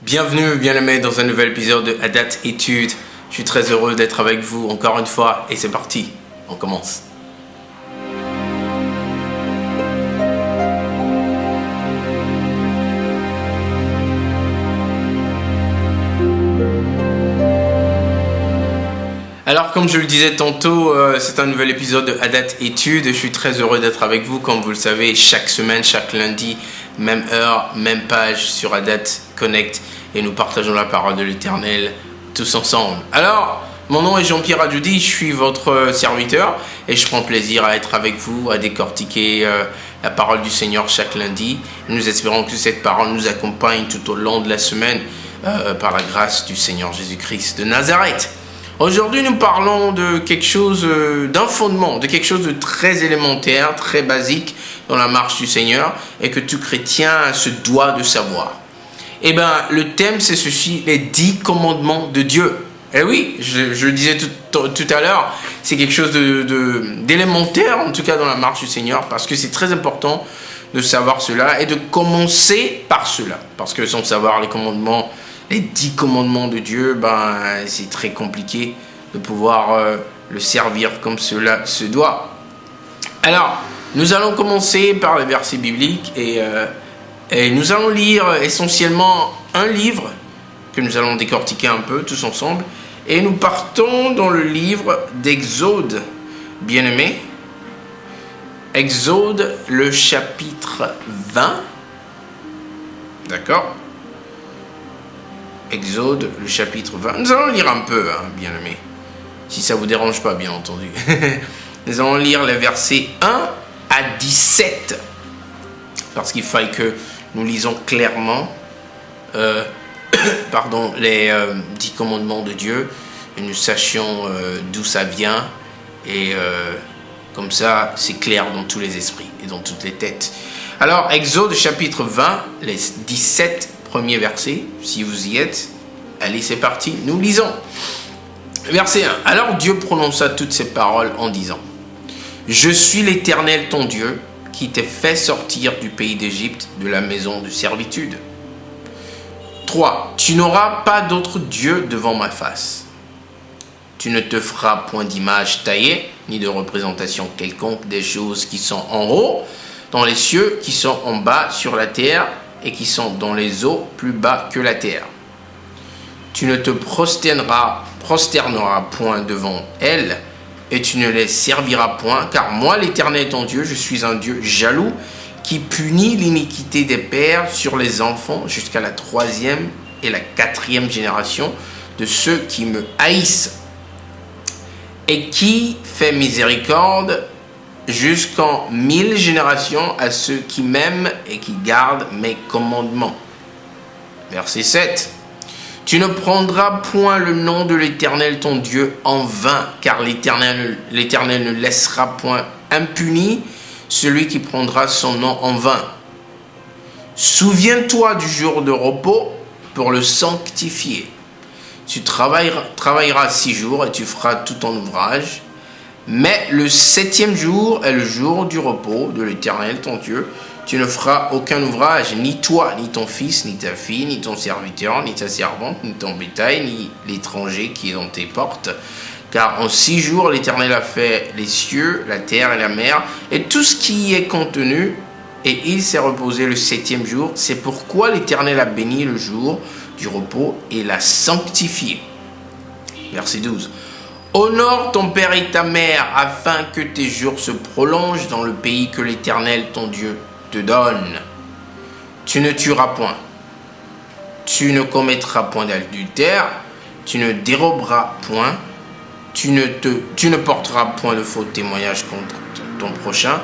Bienvenue, bien-aimés, dans un nouvel épisode de Adat Études. Je suis très heureux d'être avec vous encore une fois et c'est parti, on commence. Alors, comme je le disais tantôt, c'est un nouvel épisode de Adat Études. Je suis très heureux d'être avec vous, comme vous le savez, chaque semaine, chaque lundi, même heure, même page sur Adat Connect. Et nous partageons la parole de l'Éternel tous ensemble. Alors, mon nom est Jean-Pierre Adjoudi, je suis votre serviteur et je prends plaisir à être avec vous, à décortiquer la parole du Seigneur chaque lundi. Nous espérons que cette parole nous accompagne tout au long de la semaine par la grâce du Seigneur Jésus-Christ de Nazareth. Aujourd'hui, nous parlons de quelque chose d'un fondement, de quelque chose de très élémentaire, très basique dans la marche du Seigneur et que tout chrétien se doit de savoir. Eh bien, le thème, c'est ceci, les 10 commandements de Dieu. Eh oui, je le disais tout à l'heure, c'est quelque chose d'élémentaire, en tout cas dans la marche du Seigneur, parce que c'est très important de savoir cela et de commencer par cela. Parce que sans savoir les commandements, les 10 commandements de Dieu, c'est très compliqué de pouvoir le servir comme cela se doit. Alors, nous allons commencer par les versets bibliques et nous allons lire essentiellement un livre que nous allons décortiquer un peu tous ensemble. Et nous partons dans le livre d'Exode, bien-aimé. Exode, le chapitre 20. D'accord ? Exode, le chapitre 20. Nous allons lire un peu, bien-aimé. Si ça ne vous dérange pas, bien entendu. Nous allons lire les versets 1 à 17. Parce qu'il faille que nous lisons clairement les 10 commandements de Dieu et nous sachions d'où ça vient. Et comme ça, c'est clair dans tous les esprits et dans toutes les têtes. Alors, Exode chapitre 20, les 17 premiers versets, si vous y êtes. Allez, c'est parti, nous lisons. Verset 1. Alors Dieu prononça toutes ces paroles en disant : Je suis l'Éternel ton Dieu, qui t'ai fait sortir du pays d'Égypte, de la maison de servitude. 3. Tu n'auras pas d'autre Dieu devant ma face. Tu ne te feras point d'image taillée, ni de représentation quelconque des choses qui sont en haut, dans les cieux, qui sont en bas sur la terre, et qui sont dans les eaux plus bas que la terre. Tu ne te prosterneras point devant elles, et tu ne les serviras point, car moi, l'Éternel ton Dieu, je suis un Dieu jaloux, qui punit l'iniquité des pères sur les enfants jusqu'à la 3e et la 4e génération de ceux qui me haïssent, et qui fait miséricorde jusqu'en 1000 générations à ceux qui m'aiment et qui gardent mes commandements. Verset 7. Tu ne prendras point le nom de l'Éternel ton Dieu en vain, car l'Éternel ne laissera point impuni celui qui prendra son nom en vain. Souviens-toi du jour de repos pour le sanctifier. Tu travailleras 6 jours et tu feras tout ton ouvrage. Mais le 7e jour est le jour du repos de l'Éternel ton Dieu. Tu ne feras aucun ouvrage, ni toi, ni ton fils, ni ta fille, ni ton serviteur, ni ta servante, ni ton bétail, ni l'étranger qui est dans tes portes. Car en 6 jours, l'Éternel a fait les cieux, la terre et la mer, et tout ce qui y est contenu, et il s'est reposé le 7e jour. C'est pourquoi l'Éternel a béni le jour du repos et l'a sanctifié. Verset 12. Honore ton père et ta mère, afin que tes jours se prolongent dans le pays que l'Éternel, ton Dieu, te donne. Tu ne tueras point. Tu ne commettras point d'adultère. Tu ne déroberas point. Tu ne porteras point de faux témoignages contre ton prochain.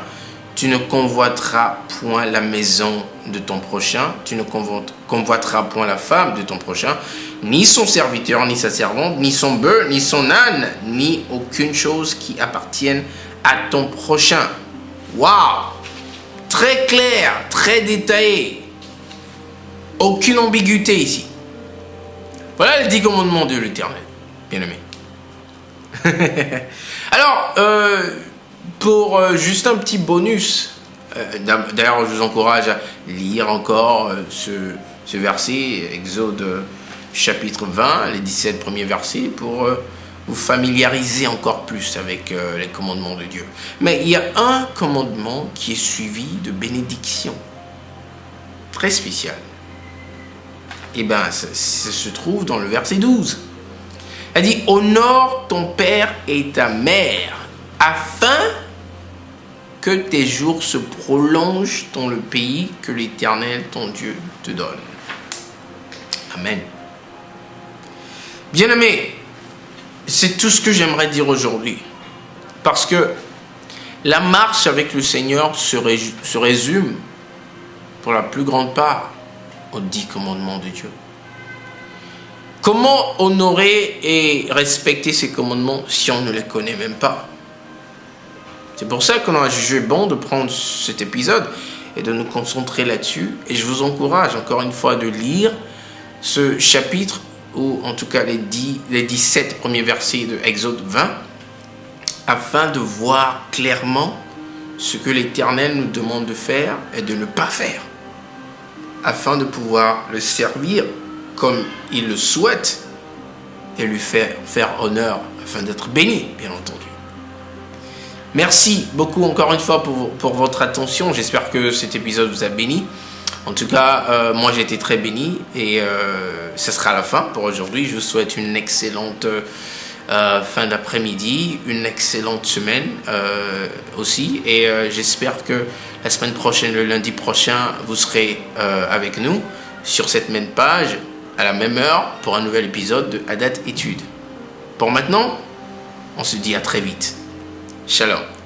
Tu ne convoiteras point la maison de ton prochain. Tu ne convoiteras point la femme de ton prochain, ni son serviteur, ni sa servante, ni son bœuf, ni son âne, ni aucune chose qui appartienne à ton prochain. Waouh! Très clair, très détaillé. Aucune ambiguïté ici. Voilà les 10 commandements de l'Éternel, bien-aimé. Alors, pour juste un petit bonus, d'ailleurs je vous encourage à lire encore ce verset, Exode chapitre 20, les 17 premiers versets, pour vous familiariser encore plus avec les commandements de Dieu. Mais il y a un commandement qui est suivi de bénédiction, très spécial. Et bien, ça se trouve dans le verset 12. Elle dit, honore ton père et ta mère, afin que tes jours se prolongent dans le pays que l'Éternel, ton Dieu, te donne. Amen. Bien-aimés, c'est tout ce que j'aimerais dire aujourd'hui. Parce que la marche avec le Seigneur se résume, pour la plus grande part, aux 10 commandements de Dieu. Comment honorer et respecter ces commandements si on ne les connaît même pas? C'est pour ça qu'on a jugé bon de prendre cet épisode et de nous concentrer là-dessus. Et je vous encourage encore une fois de lire ce chapitre, ou en tout cas les 17 premiers versets de Exode 20, afin de voir clairement ce que l'Éternel nous demande de faire et de ne pas faire, afin de pouvoir le servir comme il le souhaite et lui faire honneur, afin d'être béni, bien entendu. Merci beaucoup encore une fois pour votre attention. J'espère que cet épisode vous a béni. En tout cas, moi j'ai été très béni et ce sera la fin pour aujourd'hui. Je vous souhaite une excellente fin d'après-midi, une excellente semaine aussi. Et j'espère que la semaine prochaine, le lundi prochain, vous serez avec nous sur cette même page, à la même heure, pour un nouvel épisode de Hadat Études. Pour maintenant, on se dit à très vite. Shalom.